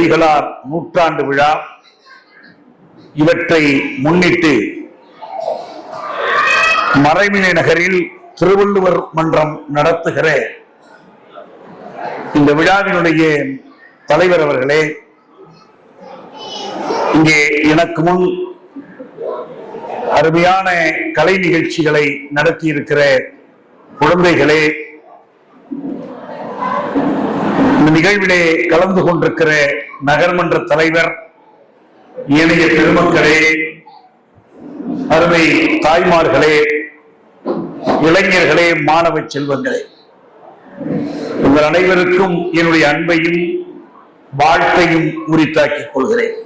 அடிகளார் நூற்றாண்டு விழா, இவற்றை முன்னிட்டு மறைமலை நகரில் திருவள்ளுவர் மன்றம் நடத்துகிற இந்த விழாவினுடைய தலைவர் அவர்களே, இங்கே எனக்கு முன் அருமையான கலை நிகழ்ச்சிகளை நடத்தியிருக்கிற குழந்தைகளே, இந்த நிகழ்விலே கலந்து கொண்டிருக்கிற நகர்மன்ற தலைவர், ஏனைய பெருமக்களே, அருமை தாய்மார்களே, இளைஞர்களே, மாணவ செல்வங்களே, உங்கள் அனைவருக்கும் என்னுடைய அன்பையும் வாழ்க்கையும் உரித்தாக்கிக் கொள்கிறேன்.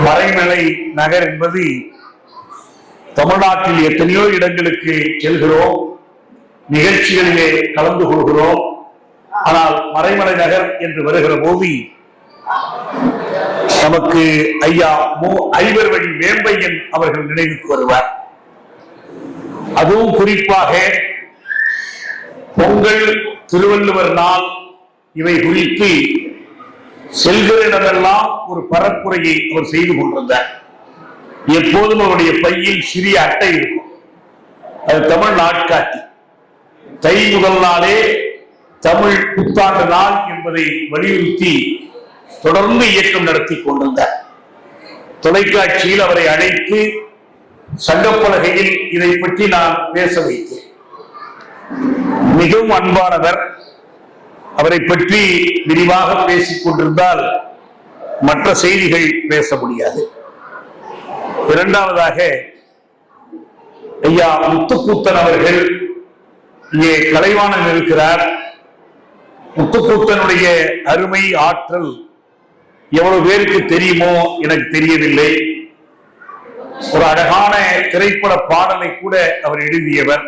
மறைமலை நகர் என்பது தமிழ்நாட்டில் எத்தனையோ இடங்களுக்கு செல்கிறோம், நிகழ்ச்சிகளிலே கலந்து கொள்கிறோம். ஆனால் மறைமலை நகர் என்று வருகிற போது நமக்கு ஐயா ஐவர் வழி வேம்பையன் அவர்கள் நினைவுக்கு வருவார். அதுவும் குறிப்பாக பொங்கல், திருவள்ளுவர் நாள், இவை குறித்து செல்கிற இடமெல்லாம் ஒரு பரப்புரையை அவர் செய்து கொண்டிருந்தார். எப்போதும் அவருடைய பையில் சிறிய அட்டை இருக்கும், அது தமிழ் நாட்காட்டி. தை முதல் நாளே தமிழ் புத்தாண்டு நாள் என்பதை வலியுறுத்தி தொடர்ந்து இயக்கம் நடத்தி கொண்டிருந்தார். தொலைக்காட்சியில் அவரை அழைத்து சங்கப்பலகையில் இதை பற்றி நான் பேச வைத்தேன். மிகவும் அன்பானவர். அவரை பற்றி விரிவாக பேசிக் கொண்டிருந்தால் மற்ற செய்திகள் பேச முடியாது. இரண்டாவதாக ஐயா முத்துக்கூத்தன் அவர்கள் இங்கே கலைவாணன் இருக்கிறார். முத்துக்கூத்தனுடைய அருமை, ஆற்றல் எவ்வளவு பேருக்கு தெரியுமோ எனக்கு தெரியவில்லை. ஒரு அழகான திரைப்பட பாடலை கூட அவர் எழுதியவர்.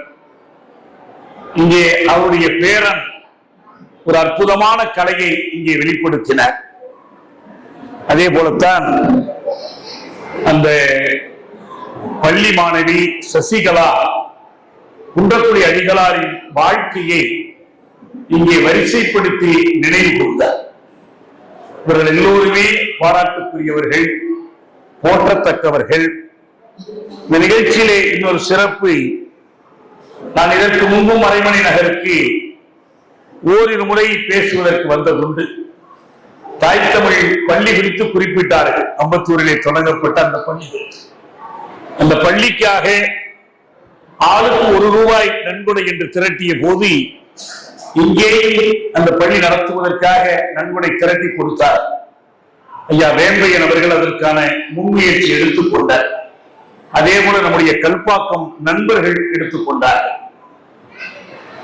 இங்கே அவருடைய பேரன் ஒரு அற்புதமான கலையை இங்கே வெளிப்படுத்தினார். அதே போலத்தான் அந்த பள்ளி மாணவி சசிகலா குன்றக்குடி அடிகளாரின் வாழ்க்கையை இங்கே வரிசைப்படுத்தி நினைவு கூர்ந்தார். இவர்கள் எல்லோருமே பாராட்டுக்குரியவர்கள், போற்றத்தக்கவர்கள். இந்த நிகழ்ச்சியிலே இன்னொரு சிறப்பு, நான் இதற்கு முன்பும் மறைமலை நகருக்கு ஓரிரு முறை பேசுவதற்கு வந்ததுண்டு. தாய் தமிழ் பள்ளி குறித்து குறிப்பிட்டார்கள். அம்பத்தூரிலே தொடங்கப்பட்ட அந்த பள்ளி, அந்த பள்ளிக்காக ஆளுக்கு ₹1 நன்கொடை என்று திரட்டிய போது இங்கேயும் அந்த பள்ளி நடத்துவதற்காக நன்கொடை திரட்டி கொடுத்தார். ஐயா வேம்பையன் அவர்கள் அதற்கான முன்முயற்சி எடுத்துக்கொண்டார். அதே போல நம்முடைய கல்பாக்கம் நண்பர்கள் எடுத்துக்கொண்டார்கள்.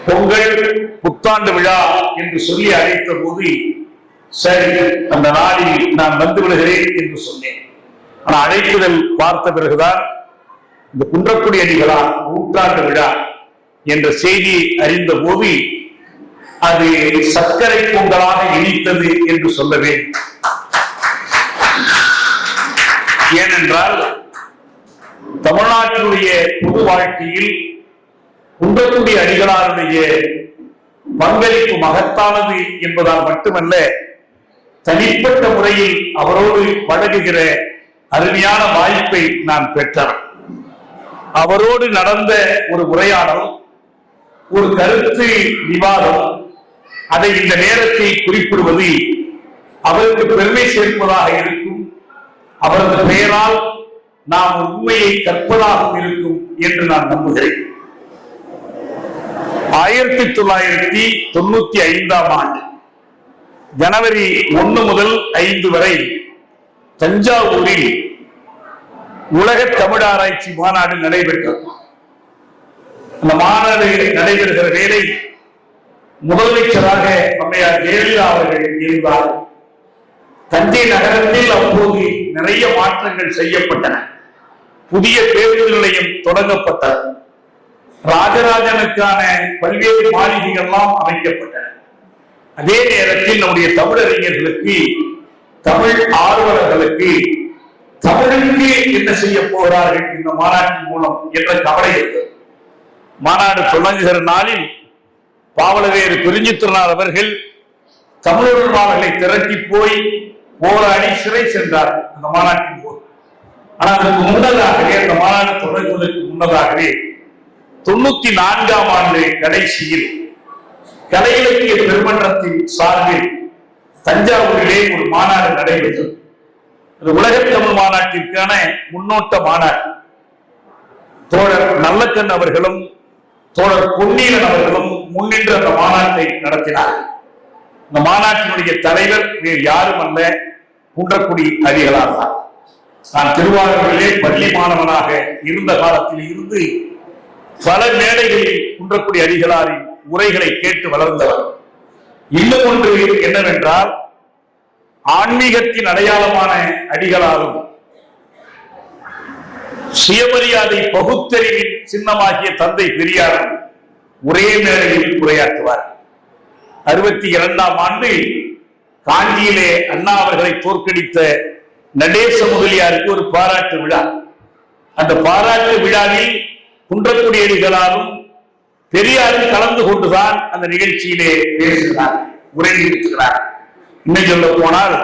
பொங்கல், புத்தாண்டு விழா என்று சொல்லி அழைத்த போது சரி, அந்த நாளில் நான் வந்து விடுகிறேன் என்று சொன்னேன். ஆனால் அழைப்புதல் பார்த்த பிறகுதான் இந்த குன்றக்குடி அடிகளார் நூற்றாண்டு விழா என்ற செய்தி அறிந்த போது அது சர்க்கரை பொங்கலாக இனித்தது என்று சொல்லவே. ஏனென்றால் தமிழ்நாட்டினுடைய பொது வாழ்க்கையில் குன்றக்குடி அடிகளாருடைய பங்களிப்பு மகத்தானது என்பதால் மட்டுமல்ல, தனிப்பட்ட முறையில் அவரோடு பழகுகிற அருமையான வாய்ப்பை நான் பெற்றேன். அவரோடு நடந்த ஒரு உரையாடல், ஒரு கருத்து விவாதம், அதை இந்த நேரத்தில் குறிப்பிடுவது அவருக்கு பெருமை சேர்ப்பதாக இருக்கும். அவரது பெயரால் நாம் உண்மையை கற்பதாக இருக்கும் என்று நான் நம்புகிறேன். 1995ஆம் ஆண்டு ஜனவரி 1 முதல் 5 வரை தஞ்சாவூரில் உலக தமிழ் ஆராய்ச்சி மாநாடு நடைபெற்றது. அந்த மாநாடு நடைபெறுகிற வேளை முதலமைச்சராக அம்மையார் ஜெயலலிதா அவர்கள் இருந்தார். தஞ்சை நகரத்தில் அப்போது நிறைய மாற்றங்கள் செய்யப்பட்டன. புதிய பேருந்து நிலையம் தொடங்கப்பட்டது. ராஜராஜனுக்கான பல்வேறு மாளிகைகள் எல்லாம் அமைக்கப்பட்டன. அதே நேரத்தில் நம்முடைய தமிழறிஞர்களுக்கு, தமிழ் ஆர்வலர்களுக்கு தமிழுக்கு என்ன செய்ய போகிறார்கள் இந்த மாநாட்டின் மூலம் என்ற கவலை இருந்தது. மாநாடு தொடங்குகிற நாளில் பாவலவேறு குறிஞ்சித்திரனார் அவர்கள் தமிழர்களை திரட்டி போய் போராடி சிறை சென்றார் அந்த மாநாட்டின் போது. ஆனால் அதற்கு முன்னதாகவே, அந்த மாநாடு தொடங்குவதற்கு முன்னதாகவே 94ஆம் ஆண்டு கடைசியில் கலை இலக்கிய பெருமன்றத்தின் சார்பில் தஞ்சாவூரிலே ஒரு மாநாடு நடைபெற்றது. அது உலகத் தமிழ் மாநாட்டிற்கான முன்னோட்ட மாநாடு. தோழர் நல்லக்கண் அவர்களும் தோழர் பொன்னீரன் அவர்களும் முன்னின்று அந்த மாநாட்டை நடத்தினார். இந்த மாநாட்டினுடைய தலைவர் வேறு யாரும் அல்ல, குன்றக்குடி அடிகளார் தான். நான் திருவாரூரிலே பள்ளி மாணவனாக இருந்த காலத்தில் இருந்து பல மேடைகளில் குன்றக்குடி அடிகளாரின் உரைகளை கேட்டு வளர்ந்தவர். இன்னும் ஒன்று என்னவென்றால், ஆன்மீகத்தின் அடையாளமான அடிகளாரும் சுயமரியாதை பகுத்தறிவின் சின்னமாகிய தந்தை பெரியாரும் ஒரே மேடையில் உரையாற்றுவார். 62ஆம் ஆண்டு காஞ்சியிலே அண்ணா அவர்களை தோற்கடித்த நடேச முதலியாருக்கு ஒரு பாராட்டு விழா. அந்த பாராட்டு விழாவில் குன்றக்குடி அடிகளாரும் பெரியாரும் கலந்து கொண்டுதான் அந்த நிகழ்ச்சியிலே பேசுகிறார், உரையாற்றுகிறார். இன்னும் சொல்ல போனால்,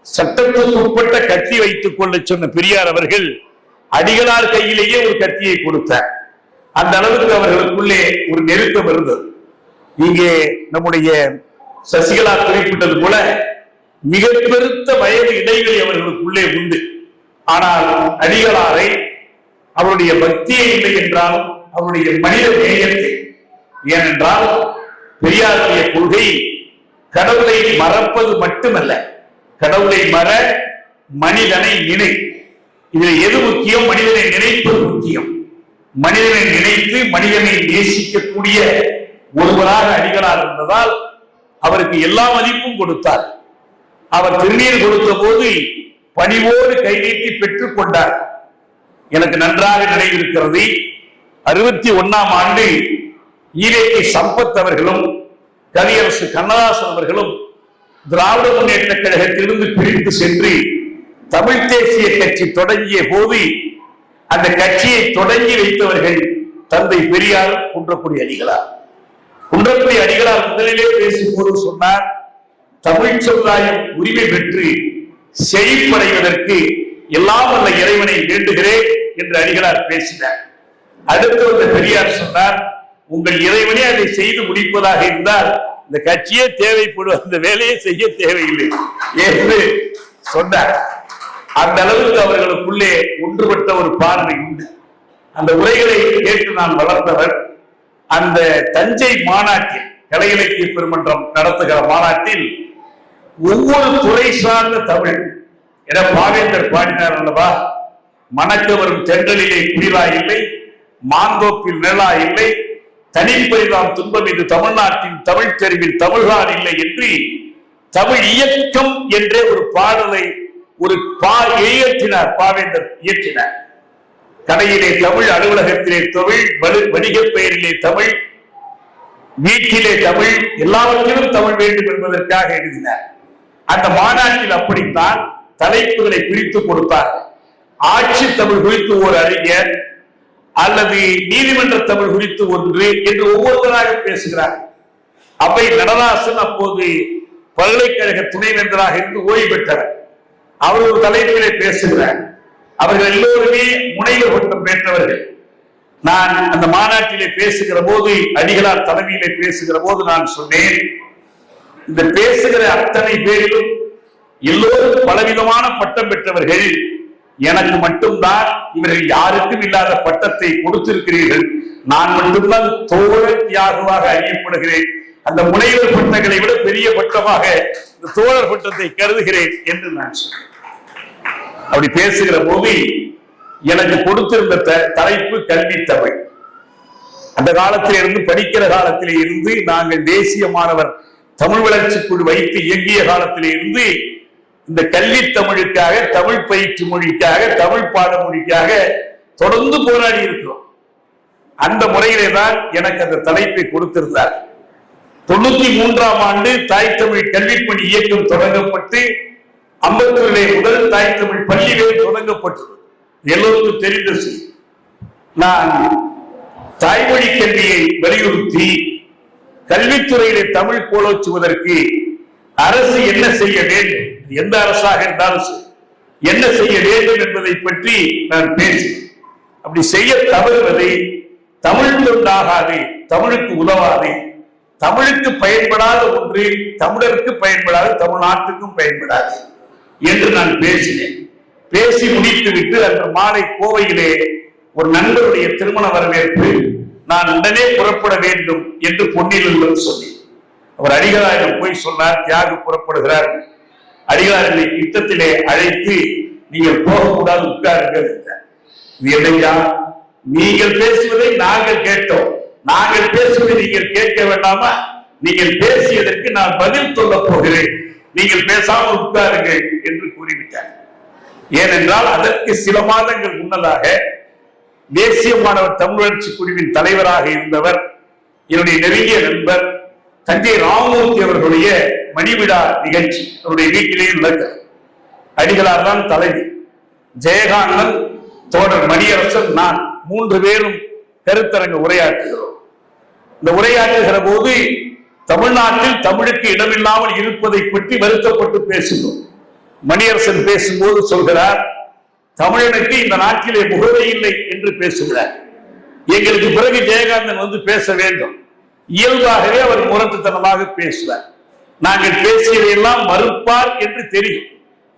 சட்டத்துக்கு உட்பட்ட கத்தி வைத்துக் கொள்ள சொன்ன பெரியார் அவர்கள் அடிகளார் கையிலேயே ஒரு கத்தியை கொடுத்தார். அந்த அளவுக்கு அவர்களுக்குள்ளே ஒரு நெருக்கம் இருந்தது. இங்கே நம்முடைய சசிகலா குறிப்பிட்டது போல மிக பெருத்த வயது இடைவெளி அவர்களுக்குள்ளே உண்டு. ஆனால் அடிகளாரை அவருடைய பக்தியே இல்லை என்றாலும் அவருடைய மனித நேயத்தை, ஏனென்றால் பெரியாருடைய கொள்கை கடவுளை மறப்பது மட்டுமல்ல, கடவுளை மற மனிதனை நினை. இதில் எது முக்கியம்? மனிதனை நினைப்பது முக்கியம். மனிதனை நினைத்து மனிதனை நேசிக்கக்கூடிய ஒருவராக அடிகளார் இருந்ததால் அவருக்கு எல்லா மதிப்பும் கொடுத்தார். அவர் திருநீர் கொடுத்த போது பணிவோடு கை நீட்டி பெற்றுக் கொண்டார். எனக்கு நன்றாக நினைவிருக்கிறது, 61ஆம் ஆண்டு ஈவேகே சம்பத் அவர்களும் கவியரசு கண்ணதாசன் அவர்களும் திராவிட முன்னேற்ற கழகத்திலிருந்து பிரித்து சென்று தமிழ் தேசிய கட்சி தொடங்கிய போது அந்த கட்சியை தொடங்கி வைத்தவர்கள் தந்தை பெரியார், குன்றக்குடி அடிகளார். குன்றக்குடி அடிகளார் முதலிலே பேசும்போது சொன்னார், தமிழ் சமுதாயம் உரிமை பெற்று செழிப்படைவதற்கு எல்லாம் வல்ல இறைவனை வேண்டுகிறேன் என்று அடிகளார் பேசினார். அடுத்து வந்த பெரியார் சொன்னார், உங்கள் இறைவனே அதை செய்து முடிப்பதாக இருந்தால் இந்த கட்சியே தேவைப்படும், அந்த வேலையை செய்ய தேவையில்லை என்று சொன்னார். அந்த அளவுக்கு அவர்களுக்குள்ளே ஒன்றுபட்ட ஒரு பார்வை உண்டு. அந்த உரைகளை கேட்டு நான் வளர்ந்தவர். அந்த தஞ்சை மாநாட்டில், கலை இலக்கிய பெருமன்றம் நடத்துகிற மாநாட்டில் ஒவ்வொரு துறை சார்ந்த தமிழ் என பாவேந்தர் பாடினார் அல்லவா, மணக்க வரும் தென்றலிலே குளிரா இல்லை, மாந்தோப்பில் நிழலா இல்லை, தனிப்பரிதாம் துன்பம் இது தமிழ்நாட்டின் தமிழ் தெருவில் தமிழ்கான் இல்லை என்று தமிழ் இயக்கம் என்ற ஒரு பாடலை ஒரு இயற்றினார். பாவேந்தர் இயற்றினார். கடையிலே தமிழ், அலுவலகத்திலே தமிழ், வணிக பெயரிலே தமிழ், வீட்டிலே தமிழ், எல்லாவற்றிலும் தமிழ் வேண்டும் என்பதற்காக எழுதினார். அந்த மாநாட்டில் அப்படித்தான் தலைப்புகளை பிரித்து கொடுத்தார். ஆட்சி தமிழ் குறித்து ஒரு அறிஞர் அல்லது நீதிமன்ற தமிழ் குறித்து ஒன்று என்று ஒவ்வொருவராக பேசுகிறார். அவை நடராசன் அப்போது பல்கலைக்கழக துணைவேந்தராக இருந்து ஓய்வு பெற்றவர். அவர் ஒரு தலைப்பிலே பேசுகிறார். அவர்கள் எல்லோருமே முனைவர் பட்டம் பெற்றவர்கள். நான் அந்த மாநாட்டிலே பேசுகிற போது, அடிகளார் தலைமையிலே பேசுகிற போது நான் சொன்னேன், இந்த பேசுகிற அத்தனை பேரிலும் எல்லோரும் பலவிதமான பட்டம் பெற்றவர்கள், எனக்கு மட்டும்தான் இவர்கள் யாருக்கும் இல்லாத பட்டத்தை கொடுத்திருக்கிறீர்கள். நான் மட்டும்தான் தோழர் தியாகமாக அறியப்படுகிறேன். அந்த முனைவர் பட்டங்களை விட பெரிய பட்டமாக இந்த தோழர் பட்டத்தை கருதுகிறேன் என்று நான் சொன்னேன். அப்படி பேசுகிற போது எனக்கு கொடுத்திருந்த தலைப்பு கல்வி தமிழ். அந்த காலத்திலே இருந்து, படிக்கிற காலத்திலே இருந்து, நாங்கள் தேசிய மாணவர் தமிழ் வளர்ச்சி குழு வைத்து இயங்கிய காலத்திலே இருந்து இந்த கல்வி தமிழுக்காக, தமிழ் பயிற்று மொழிக்காக, தமிழ் பாட மொழிக்காக தொடர்ந்து போராடி இருக்கிறோம். அந்த முறையிலே தான் எனக்கு அந்த தலைப்பை கொடுத்திருந்தார். 93ஆம் ஆண்டு தாய் தமிழ் கல்விப்பணி இயக்கம் தொடங்கப்பட்டு அம்பத்தூரிலே முதல் தாய் தமிழ் பள்ளிகளே தொடங்கப்பட்டது. எல்லோருக்கும் தெரிந்த செய்தி. நான் தாய்மொழி கல்வியை வலியுறுத்தி கல்வித்துறையிலே தமிழ் கோலோச்சுவதற்கு அரசு என்ன செய்ய வேண்டும், எந்த அரசாக இருந்தாலும் என்ன செய்ய வேண்டும் என்பதை பற்றி நான் பேசினேன். அப்படி செய்ய தவறுவது தமிழ் தொண்டாகாது, தமிழுக்கு உதவாது, தமிழுக்கு பயன்படாத ஒன்று தமிழருக்கு பயன்படாது, தமிழ்நாட்டுக்கும் பயன்படாது என்று நான் பேசினேன். பேசி முடித்துவிட்டு அன்று மாலை கோவையிலே ஒரு நண்பருடைய திருமண வரவேற்பு, நான் உடனே புறப்பட வேண்டும் என்று பொன்னில் சொன்னேன். அவர் அடிகளாரிடம் போய் சொன்னார், தியாகு புறப்படுகிறார், அடிகளாரின் யுத்தத்திலே அழைத்து நீங்கள் போகக்கூடாது, உட்காருங்கள் என்றார். இல்லையா, நீங்கள் பேசுவதை நாங்கள் கேட்டோம், நாங்கள் பேசுவதை நீங்கள் கேட்க வேண்டாமா? நீங்கள் பேசியதற்கு நான் பதில் சொல்ல போகிறேன், நீங்கள் பேசாமல் உட்காருங்கள் என்று கூறிவிட்டார். ஏனென்றால் அதற்கு சில மாதங்கள் முன்னதாக தேசிய மாணவர் தமிழ் வளர்ச்சி குழுவின் தலைவராக இருந்தவர் என்னுடைய நெருங்கிய நண்பர் தஞ்சை ராமமூர்த்தி அவர்களுடைய மணிவிழா நிகழ்ச்சி அவருடைய வீட்டிலேயே நடக்கிறது. அடிகளார் தான் தலைவி, ஜெயகாந்தன், தோழர் மணியரசன், நான் 3 பேரும் கருத்தரங்கு உரையாற்றுகிறோம். இந்த உரையாற்றுகிற போது தமிழ்நாட்டில் தமிழுக்கு இடமில்லாமல் இருப்பதை பற்றி வருத்தப்பட்டு பேசுகிறோம். மணியரசன் பேசும்போது சொல்கிறார், தமிழனுக்கு இந்த நாட்டிலே முகவை இல்லை என்று பேசுகிறார். எங்களுக்கு பிறகு ஜெயகாந்தன் வந்து பேச வேண்டும். இயல்பாகவே அவர் முரட்டுத்தனமாக பேசுவார். நாங்கள் பேசியதையெல்லாம் மறுப்பார் என்று தெரியும்.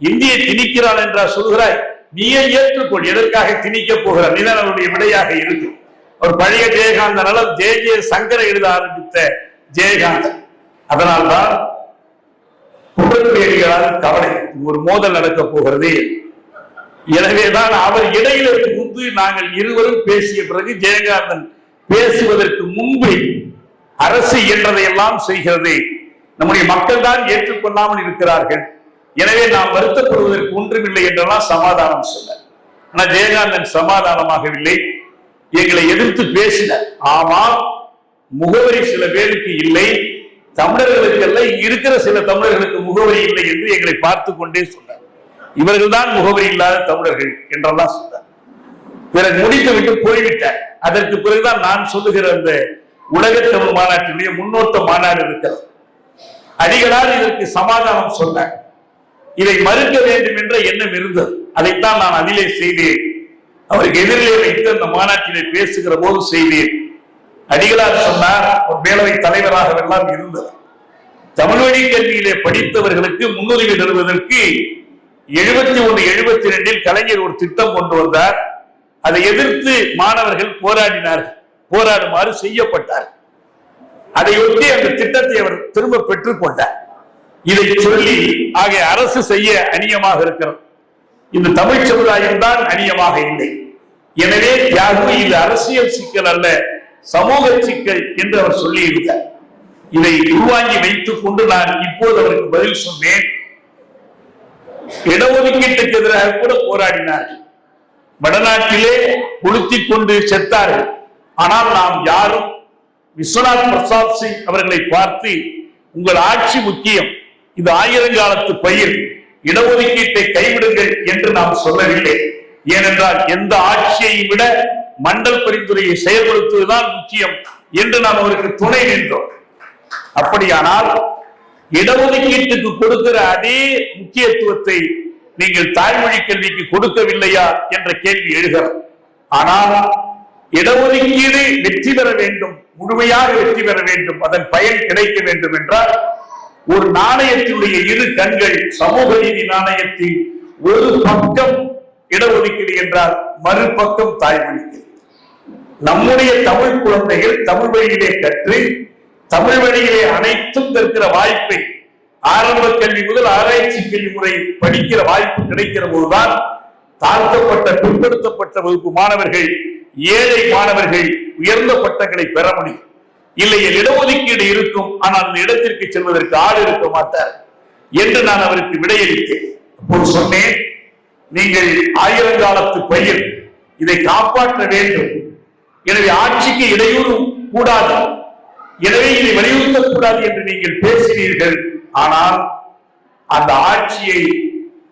இந்தியை திணிக்கிறாள் என்றார் சொல்கிறாய், நீயே ஏற்றுக்கொள், எதற்காக திணிக்க போகிறார்? நீதான் அவருடைய விடையாக இருக்கும். அவர் பழைய ஜெயகாந்தன் அளவு ஜெய சங்கர எழுத ஆரம்பித்த ஜெயகாந்தன். அதனால்தான் குற்றவியலிகளால் கவலை, ஒரு மோதல் நடக்க போகிறது. எனவேதான் அவர் இடையில புகுந்து நாங்கள் இருவரும் பேசிய பிறகு ஜெயகாந்தன் பேசுவதற்கு முன்பு அரசு என்றதையெல்லாம் செய்கிறது, நம்முடைய மக்கள் தான் ஏற்றுக்கொள்ளாமல் இருக்கிறார்கள், எனவே நாம் வருத்தப்படுவதற்கு ஒன்றுமில்லை என்றெல்லாம் சமாதானம் சொன்னார். ஆனால் ஜெயகாந்தன் சமாதானமாகவில்லை, எங்களை எதிர்த்து பேசினார். ஆமாம், முகவரி சில பேருக்கு இல்லை, தமிழர்களுக்கு அல்ல, இருக்கிற சில தமிழர்களுக்கு முகவரி இல்லை என்று எங்களை பார்த்து கொண்டே சொன்னார். இவர்கள் தான் முகவரி இல்லாத தமிழர்கள் என்றெல்லாம் சொன்னார். பிறகு முடித்து விட்டு போய்விட்டார். அதற்கு பிறகுதான் நான் சொல்லுகிற அந்த உலக தமிழ் மாநாட்டினுடைய முன்னோட்ட மாநாடு இருக்கிறது. அடிகளார் இதற்கு சமாதானம் சொன்னார். இதை மறுக்க வேண்டும் என்ற எண்ணம் இருந்தது, அதைத்தான் நான் அதிலே செய்தேன். அவருக்கு எதிரிலே வைத்து அந்த மாநாட்டிலே பேசுகிற போது செய்தேன். அடிகளார் சொன்னார், ஒரு மேலவை தலைவராக எல்லாம் இருந்தது, தமிழ் வழி கல்வியிலே படித்தவர்களுக்கு முன்னுரிமை தருவதற்கு 71, 72 கலைஞர் ஒரு திட்டம் கொண்டு வந்தார். அதை எதிர்த்து மாணவர்கள் போராடினார்கள், போராடுமாறு செய்யப்பட்டார். அதையொட்டி அந்த திட்டத்தை அவர் திரும்ப பெற்றுக் கொண்டார். இதை சொல்லி ஆக அரசு செய்ய அநியமாக இருக்கிறது, இந்த தமிழ் சமுதாயம் தான் அநியமாக இல்லை. எனவே தியாகு இது அரசியல் சிக்கல் அல்ல, சமூக சிக்கல் என்று அவர் சொல்லி இருந்தார். இதை உள்வாங்கி வைத்துக் கொண்டு நான் இப்போது அவருக்கு பதில் சொன்னேன். இடஒதுக்கீட்டுக்கு எதிராக கூட போராடினார்கள், வடநாட்டிலே கொளுத்திக் கொண்டு செத்தார்கள். ஆனால் நாம் யாரும் விஸ்வநாத் பிரசாத் சிங் அவர்களை பார்த்து உங்கள் ஆட்சி முக்கியம், இது 1000 காலத்து பயிர், இடஒதுக்கீட்டை கைவிடுங்கள் என்று நாம் சொல்லவில்லை. ஏனென்றால் எந்த ஆட்சியை விட மண்டல் பரிந்துரையை செயல்படுத்துவதுதான் முக்கியம் என்று நாம் அவருக்கு துணை நின்றோம். அப்படியானால் இடஒதுக்கீட்டுக்கு கொடுக்கிற அதே முக்கியத்துவத்தை நீங்கள் தாய்மொழி கல்விக்கு கொடுக்கவில்லையா என்ற கேள்வி எழுகிறது. ஆனால் இடஒதுக்கீடு வெற்றி பெற வேண்டும், முழுமையாக வெற்றி பெற வேண்டும், அதன் பயன் கிடைக்க வேண்டும் என்றால் ஒரு நாணயத்தினுடைய இரு கண்கள், சமூக நீதி நாணயத்தில் ஒரு பக்கம் இடஒதுக்கீடு என்றால் மறுபக்கம் தாய்மொழி. நம்முடைய தமிழ் குழந்தைகள் தமிழ் வழியிலே கற்று தமிழ் வழியிலே அனைத்தும் கற்கிற வாய்ப்பை, ஆரம்ப கல்வி முதல் ஆராய்ச்சி கல்வி முறை படிக்கிற வாய்ப்பு கிடைக்கிற போதுதான் தாழ்த்தப்பட்ட பிற்படுத்தப்பட்ட வகுப்பு மாணவர்கள், ஏழை மாணவர்கள் உயர்ந்த பட்டங்களை பெற முடியும். இல்லையே இடஒதுக்கீடு இருக்கும், ஆனால் அந்த இடத்திற்கு செல்வதற்கு ஆள் இருக்க மாட்டார் என்று நான் அவருக்கு விடையளித்தேன். அப்போது சொன்னேன், நீங்கள் 1000 காலத்து பயிர், இதை காப்பாற்ற வேண்டும், எனவே ஆட்சிக்கு இடையூறு கூடாது, எனவே இதை வலியுறுத்தக்கூடாது என்று நீங்கள் பேசினீர்கள். ஆனால் அந்த ஆட்சியை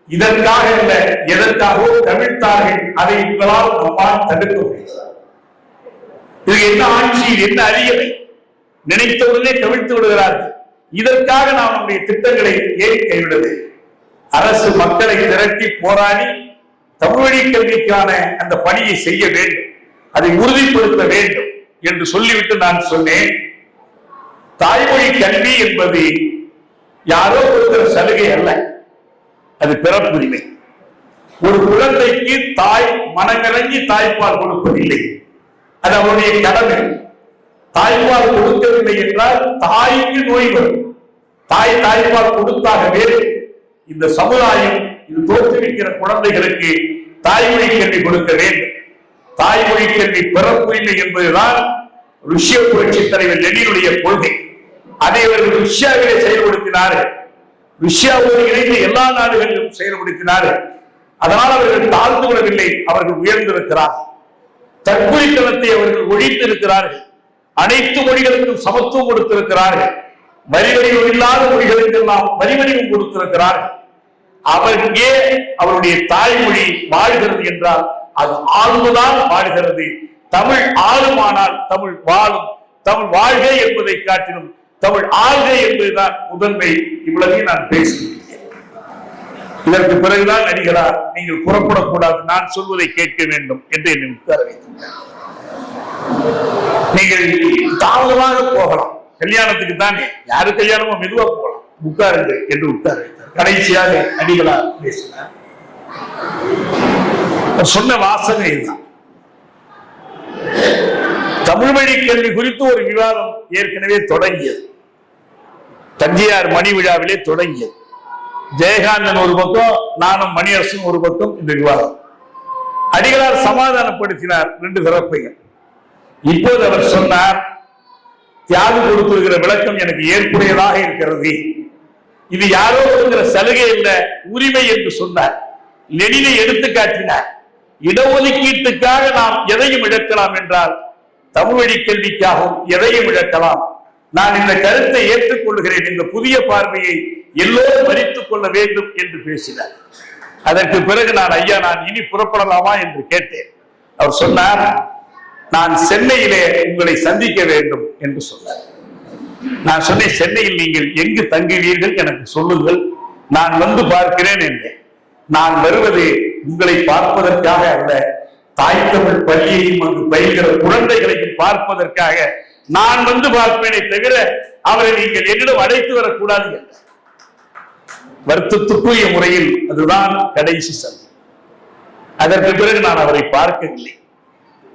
இதற்காக அல்ல, எதற்காகவோ கவிழ்த்தார்கள். அதை உங்களால் நம்மால் தடுக்க முடியாது. இது என்ன ஆட்சி, என்ன அறியவை, நினைத்தவுடனே கவிழ்த்து விடுகிறார்கள். இதற்காக நாம் நம்முடைய திட்டங்களை ஏன் கைவிடுவது? அரசு மக்களை திரட்டி போராடி தமிழ் வழி கல்விக்கான அந்த பணியை செய்ய வேண்டும், அதை உறுதிப்படுத்த வேண்டும் என்று சொல்லிவிட்டு நான் சொன்னேன், தாய்மொழி கல்வி என்பது யாரோ கொடுக்கிற சலுகை அல்ல, அது பிறப்புரிமை. ஒரு குழந்தைக்கு தாய் மனமிறங்கி தாய்ப்பால் கொடுப்பதில்லை, அது அவருடைய கடமை. தாய்ப்பால் கொடுக்கவில்லை என்றால் தாய்க்கு நோய் வரும். தாய்ப்பால் கொடுத்தாகவே இந்த சமுதாயம் இது தோற்றுவிக்கிற குழந்தைகளுக்கு தாய்மொழி கல்வி கொடுக்க வேண்டும். தாய்மொழி கல்வி பிறப்புரிமை என்பதுதான் ருஷ்ய புரட்சி தலைவர் லெனினுடைய கொள்கை. அதை அவர்கள் ருஷ்யாவிலே செயல்படுத்தினார்கள், ருஷ்யாவோடு இணைந்து எல்லா நாடுகளிலும் செயல்படுத்தினார்கள். அதனால் அவர்கள் தாழ்ந்து விடவில்லை, அவர்கள் உயர்ந்திருக்கிறார்கள். தற்கொலைத்தனத்தை அவர்கள் ஒழித்திருக்கிறார்கள். அனைத்து மொழிகளுக்கும் சமத்துவம் கொடுத்திருக்கிறார்கள். வரிவடிவம் இல்லாத மொழிகளுக்கெல்லாம் வரிவடிவம் கொடுத்திருக்கிறார்கள். அவர்களே அவருடைய தாய்மொழி வாழ்கிறது என்றால் அது ஆளுதான் வாழ்கிறது. தமிழ் ஆளுமானால் தமிழ் வாழும். தமிழ் வாழ்க என்பதை காட்டிலும் தமிழ் ஆள்க என்பதுதான் முதன்மை. இவ்வளவையும் நான் பேசுகிறேன். இதற்கு பிறகுதான் அடிகளார் நீங்கள் புறப்படக்கூடாது, நான் சொல்வதை கேட்க வேண்டும் என்று என்னை உட்கார வைத்தார். நீங்கள் தாமதமாக போகலாம், கல்யாணத்துக்கு தானே, யாரு கல்யாணமோ மெதுவா போகலாம், உட்காருங்கள் என்று உட்கார வைத்தார். கடைசியாக அடிகளார் பேசினார். சொன்ன வாசகம் இதுதான். தமிழ் வழி கல்வி குறித்து ஒரு விவாதம் ஏற்கனவே தொடங்கியது. தஞ்சையார் மணி விழாவிலே தொடங்கியது. ஜெயகாந்தன் ஒரு பக்கம், நானும் மணியரசன் ஒரு பக்கம் இந்த விவாதம். அடிகளார் சமாதானப்படுத்தினார் ரெண்டு தரப்பையும். இப்போது அவர் சொன்னார், தியாகு கொடுத்திருக்கிற விளக்கம் எனக்கு ஏற்புடையதாக இருக்கிறது, இது யாரோ கொடுக்கிற சலுகை இல்ல, உரிமை என்று சொன்னார். லெனினை எடுத்து காட்டினார். இடஒதுக்கீட்டுக்காக நாம் எதையும் இழக்கலாம் என்றால் தமிழ் வழி கல்விக்காகவும் எதையும் இழக்கலாம். நான் இந்த கருத்தை ஏற்றுக்கொள்கிறேன். இந்த புதிய பார்வையை எல்லோரும் மதித்துக் கொள்ள வேண்டும் என்று பேசினார். அதற்கு பிறகு நான் ஐயா, நான் இனி புறப்படலாமா என்று கேட்டேன். அவர் சொன்னார், நான் சென்னையிலே உங்களை சந்திக்க வேண்டும் என்று சொன்னார். நான் சொன்னேன், சென்னையில் நீங்கள் எங்கு தங்குவீர்கள் எனக்கு சொல்லுங்கள், நான் வந்து பார்க்கிறேன் என்றேன். நான் வருவது உங்களை பார்ப்பதற்காக அல்ல, தாய் தமிழ் பள்ளியையும் அங்கு பயில்கிற குழந்தைகளையும் பார்ப்பதற்காக நான் வந்து பார்ப்பேனே தவிர அவரை நீங்கள் என்னிடம் அழைத்து வரக்கூடாது என்றார். வருத்தத்துக்குரிய முறையில் அதுதான் கடைசி சந்தை. அதற்கு பிறகு நான் அவரை பார்க்கவில்லை.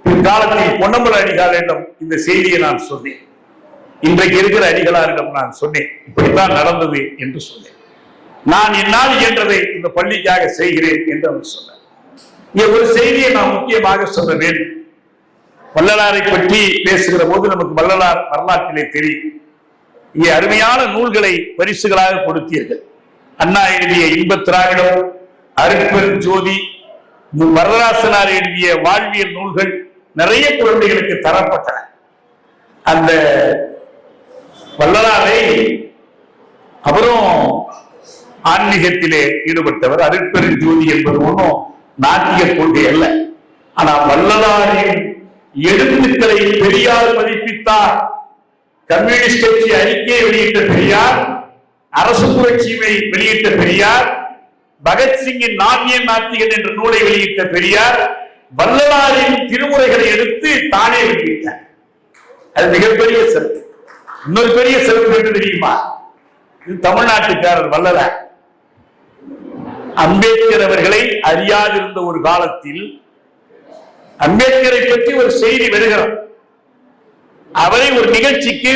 பிற்காலத்தில் பொன்னம்பல அடிகளாரிடம் இந்த செய்தியை நான் சொன்னேன். இன்றைக்கு இருக்கிற அடிகளாரிடம் நான் சொன்னேன், இப்படித்தான் நடந்தது என்று சொன்னேன். நான் என்னால் இயன்றதை இந்த பள்ளிக்காக செய்கிறேன் என்று அவர் சொன்னார். இங்கே ஒரு செய்தியை நான் முக்கியமாக சொல்ல வேண்டும். வள்ளலாரை பற்றி பேசுகிற போது நமக்கு வள்ளலார் வரலாற்றிலே தெரியும். இங்கே அருமையான நூல்களை பரிசுகளாக கொடுத்தீர்கள். அண்ணா எழுதிய இன்பத் திராவிடம், அருட்பெரும் ஜோதி, வரதராசனார் எழுதிய வாழ்வியல் நூல்கள் நிறைய குழந்தைகளுக்கு தரப்பட்டன. அந்த வள்ளலாரை அவரும் ஆன்மீகத்திலே ஈடுபட்டவர். அருட்பெரும் ஜோதி என்பது ஒன்றும் நாட்டிய கொள்கை அல்ல. ஆனால் வள்ளலாரின் எழுத்துக்களை பெரியார் மதிப்பித்தார். கம்யூனிஸ்ட் கட்சி அறிக்கையை வெளியிட்ட பெரியார், அரசு புரட்சியை வெளியிட்ட பெரியார், பகத்சிங்கின் நாட்டிய நாத்திகன் என்ற நூலை வெளியிட்ட பெரியார் வள்ளலாரின் திருமுறைகளை எடுத்து தானே வெளியிட்டார். அது மிகப்பெரிய சிறப்பு. இன்னொரு பெரிய சிறப்பு என்று தெரியுமா? இது தமிழ்நாட்டுக்காரர் வள்ளலார். அம்பேத்கர் அவர்களை அறியாதிருந்த ஒரு காலத்தில் அம்பேத்கரை பற்றி ஒரு செய்தி வருகிறது. அவரை ஒரு நிகழ்ச்சிக்கு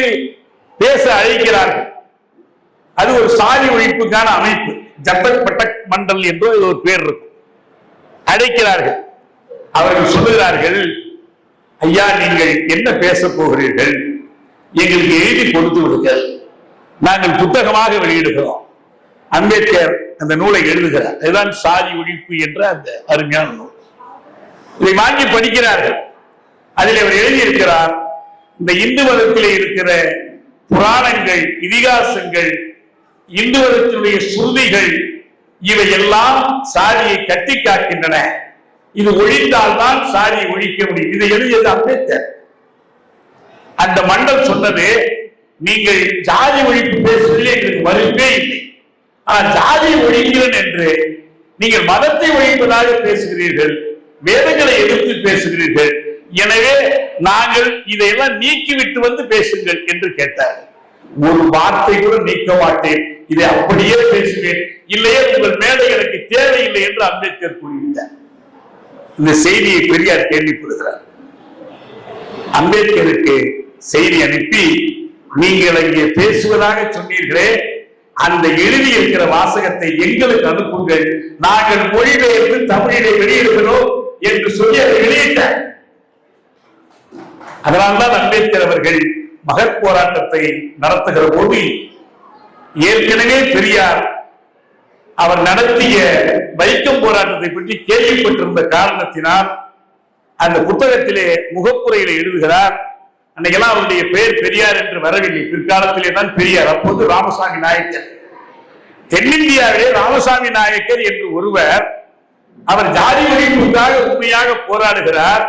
பேச அழைக்கிறார்கள். அது ஒரு சாதி ஒழிப்புக்கான அமைப்பு, ஜப்பக் பட்டக் மண்டல் என்று ஒரு பேர் இருக்கும். அழைக்கிறார்கள். அவர்கள் சொல்லுகிறார்கள், ஐயா நீங்கள் என்ன பேச போகிறீர்கள், எங்களுக்கு எழுதி கொடுத்து விடுங்கள், நாங்கள் புத்தகமாக வெளியிடுகிறோம். அம்பேத்கர் அந்த நூலை எழுதுகிறார். இதுதான் சாதி ஒழிப்பு என்ற அந்த அருமையான நூல். இதை வாங்கி படிக்கிறார்கள். அதில் அவர் எழுதியிருக்கிறார், இந்த இந்து மதத்திலே இருக்கிற புராணங்கள், இதிகாசங்கள், இந்து மதத்தினுடைய சுருதிகள், இவை எல்லாம் சாதியை கட்டி காக்கின்றன. இது ஒழித்தால்தான் சாதியை ஒழிக்க முடியும். இதை எழுதியது அம்பேத்கர். அந்த மண்டல் சொன்னது, நீங்கள் ஜாதி ஒழிப்பு பேசுவதில் எங்களுக்கு மறுப்பே இல்லை. ஆனால் ஜாதி ஒழிக்கிறேன் என்று நீங்கள் மதத்தை ஒழிப்பதாக பேசுகிறீர்கள், வேதங்களை எதிர்த்து பேசுகிறீர்கள். எனவே நாங்கள் இதையெல்லாம் நீக்கிவிட்டு வந்து பேசுங்கள் என்று கேட்டார். ஒரு வார்த்தை கூட நீக்க மாட்டேன், இதை அப்படியே பேசுவேன், இல்லையே உங்கள் மேலே எனக்கு தேவையில்லை என்று அம்பேத்கர் கூறிவிட்டார். இந்த செய்தியை பெரியார் கேள்விப்படுகிறார். அம்பேத்கருக்கு செய்தி அனுப்பி, நீங்கள் அங்கே பேசுவதாக சொன்னீர்களே, அந்த எழுதி இருக்கிற வாசகத்தை எங்களுக்கு அனுப்புங்கள், நாங்கள் மொழிபெயர்ந்து தமிழிலே வெளியிடுகிறோம் என்று சொல்லி அதை வெளியிட்டார். அதனால்தான் அம்பேத்கர் அவர்கள் மகத் போராட்டத்தை நடத்துகிற போது ஏற்கனவே பெரியார் அவர் நடத்திய வைக்கம் போராட்டத்தை பற்றி கேள்விப்பட்டிருந்த காரணத்தினால் அந்த புத்தகத்திலே முகப்புரையில எழுதுகிறார். அன்னைக்கெல்லாம் அவருடைய பெயர் பெரியார் என்று வரவில்லை, பிற்காலத்திலே தான் பெரியார். அப்போது ராமசாமி நாயக்கர். தென்னிந்தியாவிலே ராமசாமி நாயக்கர் என்று ஒருவர், அவர் ஜாதி ஒழிப்புக்காக உண்மையாக போராடுகிறார்.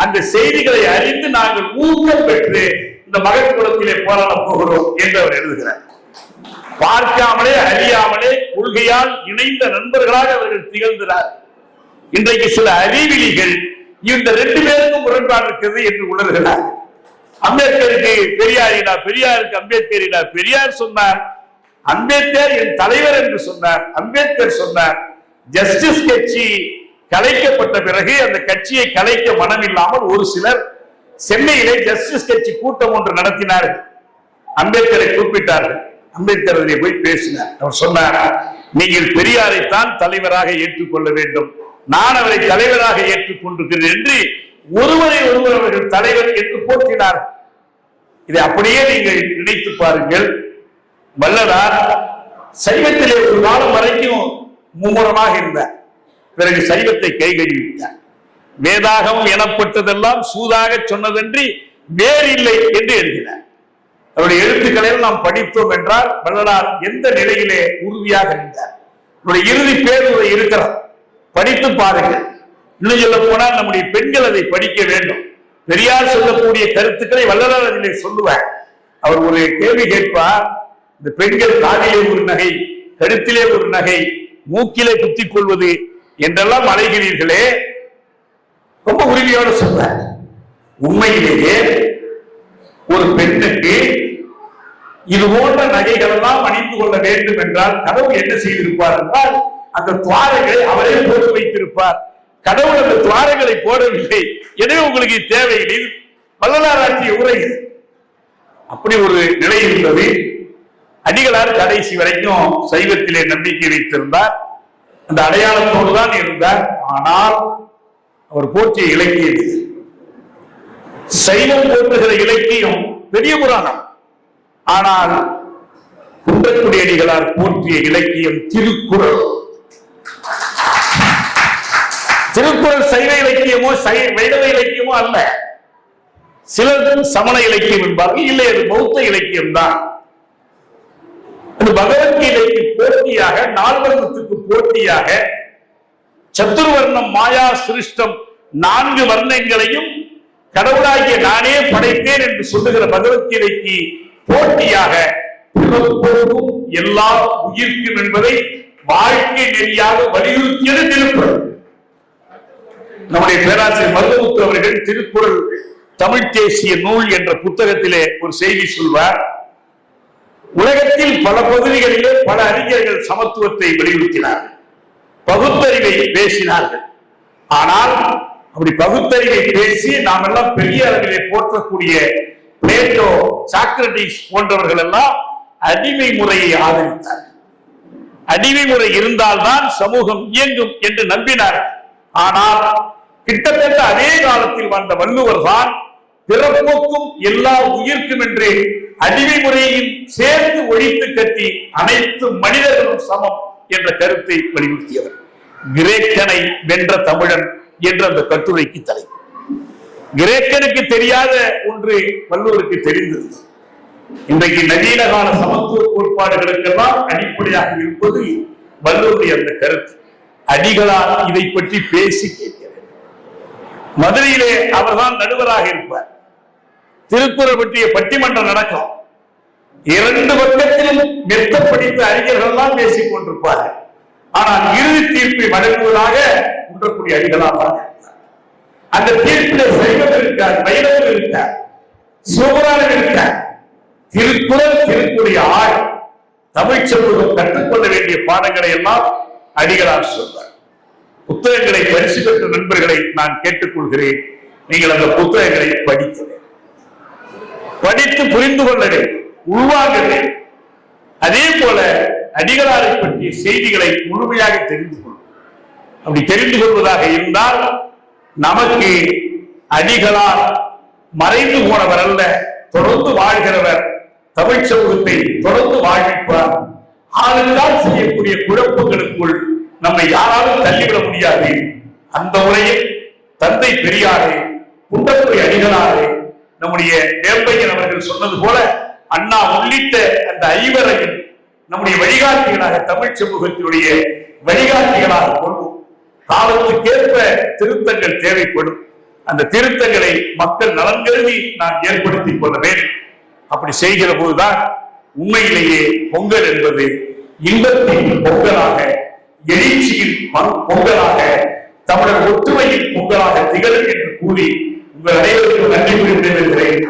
அந்த செய்திகளை அறிந்து நாங்கள் ஊக்கம் பெற்று இந்த மகத் குலத்திலே போராட போகிறோம் என்று அவர் எழுதுகிறார். பார்க்காமலே அறியாமலே கொள்கையால் இணைந்த நண்பர்களாக அவர்கள் திகழ்கிறார். இன்றைக்கு சில அறிவிலிகள் இந்த ரெண்டு பேருக்கும் முரண்பாடு இருக்கிறது என்று உணர்கிறார். அம்பேத்கருக்கு பெரியாரினா, பெரியாருக்கு அம்பேத்கரினா. பெரியார் சொன்னார், அம்பேத்கர் என் தலைவர் என்று சொன்னார். அம்பேத்கர் சொன்னார், ஜஸ்டிஸ் கட்சி கலைக்கப்பட்ட பிறகு அந்த கட்சியை கலைக்க மனமில்லாமல் ஒரு சிலர் சென்னையிலே ஜஸ்டிஸ் கட்சி கூட்டம் ஒன்று நடத்தினார்கள். அம்பேத்கரை கூப்பிட்டார்கள். அம்பேத்கர் அதிலே போய் பேசினார். அவர் சொன்னார், நீங்கள் பெரியாரைத்தான் தலைவராக ஏற்றுக்கொள்ள வேண்டும், நான் அவரை தலைவராக ஏற்றுக்கொண்டிருக்கிறேன் என்று ஒருவரை ஒருவர் அவர்கள் தலைவர் என்று போற்றினார். இதை அப்படியே நீங்கள் நினைத்து பாருங்கள். வள்ளலார் சைவத்திலே ஒரு காலம் வரைக்கும் மும்முரமாக இருந்தார். பிறகு சைவத்தை கைகழுவிட்டார். வேதாகம் எனப்பட்டதெல்லாம் சூதாக சொன்னதன்றி வேறு இல்லை என்று எழுதினார். அவருடைய எழுத்துக்களை நாம் படித்தோம் என்றால் வள்ளலார் எந்த நிலையிலே உறுதியாக இருந்தார். அவருடைய இறுதி பேருரை இருக்கிறார், படித்து பாருங்கள். இன்னும் சொல்ல போனால் நம்முடைய பெண்கள் அதை படிக்க வேண்டும். பெரியார் சொல்லக்கூடிய கருத்துக்களை வள்ளலார் அதிலே சொல்லுவார். அவர் ஒரு கேள்வி கேட்பார், இந்த பெண்கள் காதிலே ஒரு நகை, கருத்திலே ஒரு நகை, மூக்கிலே குத்திக் கொள்வது என்றெல்லாம் அழைகிறீர்களே, ரொம்ப உரிமையோடு சொல்றார். உண்மையிலேயே ஒரு பெண்ணுக்கு இது போன்ற நகைகள் எல்லாம் அணிந்து கொள்ள வேண்டும் என்றால் கடவுள் என்ன செய்திருப்பார் என்றால் அந்த துவாரங்களை அவரே போட்டு வைத்திருப்பார். கடவுள் அந்த துவாரங்களை போடவில்லை, எனவே உங்களுக்கு தேவையில்லை. வள்ளலார் ஆட்சிய உரை அப்படி ஒரு நிலை இருந்தது. அடிகளார் கடைசி வரைக்கும் சைவத்திலே நம்பிக்கை வைத்திருந்தார், அந்த அடையாளத்தோடு தான் இருந்தார். ஆனால் அவர் போற்றிய இலக்கியம் சைவம் போற்றுகிற இலக்கியம் பெரிய புராணம். ஆனால் குன்றக்குடி அடிகளார் போற்றிய இலக்கியம் திருக்குறள். திருக்குறள் சைவ இலக்கியமோ வைணவ இலக்கியமோ அல்ல. சிலர் சமண இலக்கியம் என்பார்கள், இல்லை அது பௌத்த இலக்கியம் தான். பகவத்கீதைக்கு போட்டியாக, நால்வர்ணத்துக்கு போட்டியாக சத்துர்வர்ணம் மாயா சிருஷ்டம் 4 வர்ணங்களையும் கடவுளாகிய நானே படைத்தேன் என்று சொல்லுகிற பகவத்கீதைக்கு போட்டியாக பிறப்போடும் எல்லா உயிர்க்கும் என்பதை வாழ்க்கை நெறியாக வலியுறுத்தியது திருக்குறள். நம்முடைய பேராசிரியர் மருதமுத்து அவர்கள் திருக்குறள் தமிழ் தேசிய நூல் என்ற புத்தகத்திலே ஒரு செய்தி சொல்வார். உலகத்தில் பல பகுதிகளிலே பல அறிஞர்கள் சமத்துவத்தை வலியுறுத்தினார்கள், பகுத்தறிவை பேசினார்கள். ஆனால் அப்படி பகுத்தறிவை பேசி நாம் எல்லாம் பெரிய அளவிலே போற்றக்கூடிய பிளேட்டோ, சாக்ரட்டிஸ் போன்றவர்கள் எல்லாம் அடிமை முறையை ஆதரித்தார். அடிமை முறை இருந்தால்தான் சமூகம் இயங்கும் என்று நம்பினார்கள். ஆனால் கிட்டத்தட்ட அதே காலத்தில் வாழ்ந்த வள்ளுவர் தான் பிறப்போக்கும் எல்லா உயிர்க்கும் என்று அடிமை முறையையும் சேர்த்து ஒழித்து கட்டி அனைத்து மனிதர்களும் சமம் என்ற கருத்தை வலியுறுத்தியவர். கிரேக்கனை வென்ற தமிழன் என்ற அந்த கட்டுரைக்கு தலைவர். கிரேக்கனுக்கு தெரியாத ஒன்று வள்ளுவருக்கு தெரிந்தது. இன்றைக்கு நவீன கால சமத்துவ கோட்பாடுகளுக்கெல்லாம் அடிப்படையாக இருப்பது வள்ளுவருடைய அந்த கருத்து. அடிகளார் இதை பற்றி பேசி கேட்கிறார். மதுரையிலே அவர்தான் நடுவராக இருப்பார். திருக்குறள் பற்றிய பட்டிமன்றம் நடக்கும். இரண்டு பக்கத்திலும் மெத்த படித்த அறிஞர்கள் தான் பேசிக் கொண்டிருப்பார்கள். ஆனால் இறுதி தீர்ப்பை வழங்குவதாக குன்றக்குடி அடிகளார் தான். அந்த தீர்ப்பில் சைவம் இருக்கார், வைணவம் இருக்கார், சிவபுராணம் இருக்கார். திருக்குறள், திருக்குறள் ஆள் தமிழ் சமூகம் கற்றுக்கொள்ள வேண்டிய பாடங்களை எல்லாம் அடிகளார் சொல்றார். புத்தகங்களை பரிசு பெற்ற நண்பர்களை நான் கேட்டுக்கொள்கிறேன், நீங்கள் அந்த புத்தகங்களை படித்து புரிந்து கொள்ள வேண்டும், உள்வாங்க வேண்டும். அதே போல அடிகளாரை பற்றிய செய்திகளை முழுமையாக தெரிந்து கொள்ளும். அப்படி தெரிந்து கொள்வதாக இருந்தால் நமக்கு அடிகளார் மறைந்து போனவர் அல்ல, தொடர்ந்து வாழ்கிறவர். தமிழ் சமூகத்தை தொடர்ந்து வாழ்விப்பார். ஆளுநரால் செய்யக்கூடிய குழப்பங்களுக்குள் நம்மை யாராலும் தள்ளிவிட முடியாது. அந்த முறையில் தந்தை பெரியாரே, குன்றக்குடி அடிகளாரே, நம்முடைய வேம்பையன் அவர்கள் சொன்னது போல அண்ணா உள்ளிட்ட அந்த ஐவரையும் நம்முடைய வழிகாட்டிகளாக, தமிழ் சமூகத்தினுடைய வழிகாட்டிகளாக கொள்வோம். காலத்துக்கேற்ப திருத்தங்கள் தேவைப்படும். அந்த திருத்தங்களை மக்கள் நலன் கருதி நாம் ஏற்படுத்திக் கொள்ள வேண்டும். அப்படி செய்கிற போதுதான் உண்மையிலேயே பொங்கல் என்பது இன்பத்தின் பொங்கலாக, எழுச்சியின் பொங்கலாக, தமிழர் ஒற்றுமையின் பொங்கலாக திகழும் என்று கூறி உங்கள் அனைவருக்கும் நன்றி கூறி விடைபெறுகிறேன்.